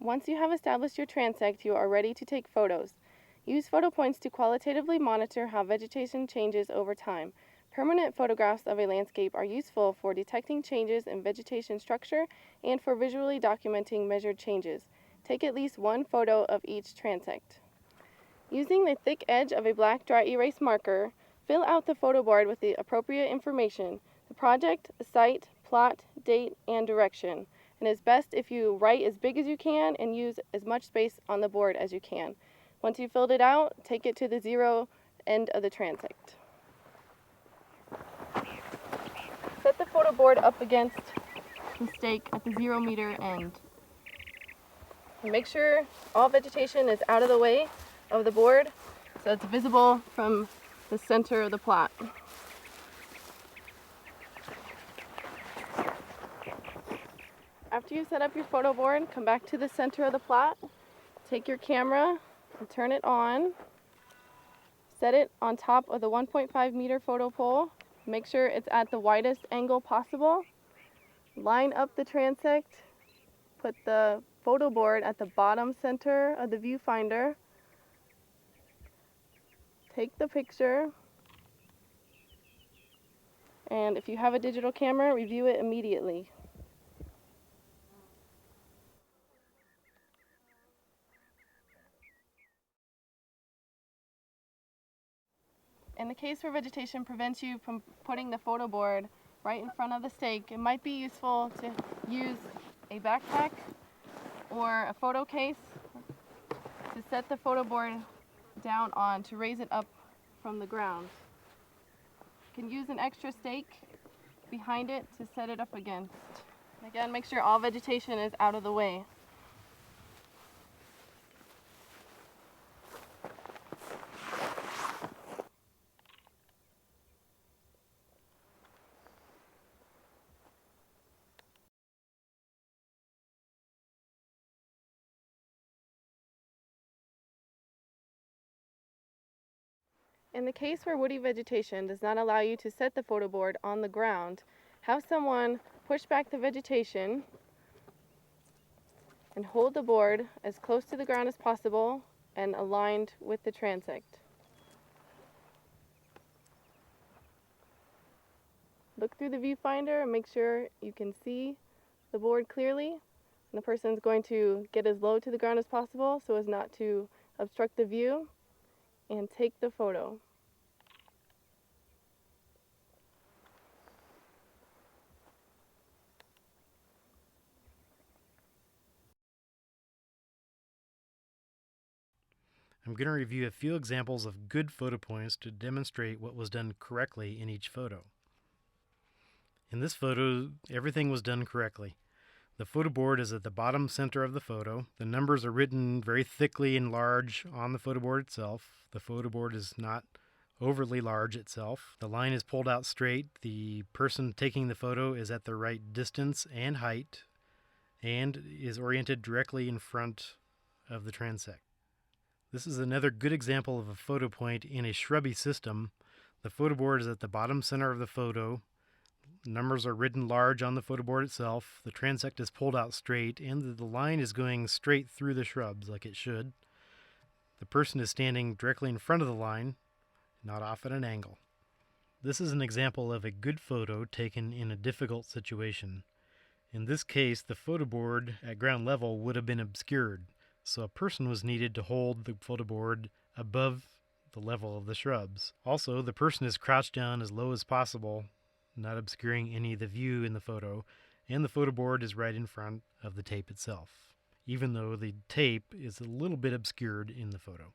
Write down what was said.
Once you have established your transect, you are ready to take photos. Use photo points to qualitatively monitor how vegetation changes over time. Permanent photographs of a landscape are useful for detecting changes in vegetation structure and for visually documenting measured changes. Take at least one photo of each transect. Using the thick edge of a black dry erase marker, fill out the photo board with the appropriate information: the project, site, plot, date, and direction. And it's best if you write as big as you can and use as much space on the board as you can. Once you've filled it out, take it to the zero end of the transect. Set the photo board up against the stake at the 0 meter end. And make sure all vegetation is out of the way of the board so it's visible from the center of the plot. After you set up your photo board, come back to the center of the plot, take your camera and turn it on. Set it on top of the 1.5 meter photo pole. Make sure it's at the widest angle possible. Line up the transect. Put the photo board at the bottom center of the viewfinder. Take the picture. And if you have a digital camera, review it immediately. In the case where vegetation prevents you from putting the photo board right in front of the stake, it might be useful to use a backpack or a photo case to set the photo board down on to raise it up from the ground. You can use an extra stake behind it to set it up against. Again, make sure all vegetation is out of the way. In the case where woody vegetation does not allow you to set the photo board on the ground, have someone push back the vegetation and hold the board as close to the ground as possible and aligned with the transect. Look through the viewfinder and make sure you can see the board clearly. And the person is going to get as low to the ground as possible so as not to obstruct the view, and take the photo. I'm going to review a few examples of good photo points to demonstrate what was done correctly in each photo. In this photo, everything was done correctly. The photo board is at the bottom center of the photo. The numbers are written very thickly and large on the photo board itself. The photo board is not overly large itself. The line is pulled out straight. The person taking the photo is at the right distance and height and is oriented directly in front of the transect. This is another good example of a photo point in a shrubby system. The photo board is at the bottom center of the photo. Numbers are written large on the photo board itself. The transect is pulled out straight, and the line is going straight through the shrubs like it should. The person is standing directly in front of the line, not off at an angle. This is an example of a good photo taken in a difficult situation. In this case, the photo board at ground level would have been obscured, so a person was needed to hold the photo board above the level of the shrubs. Also, the person is crouched down as low as possible, not obscuring any of the view in the photo, and the photo board is right in front of the tape itself, even though the tape is a little bit obscured in the photo.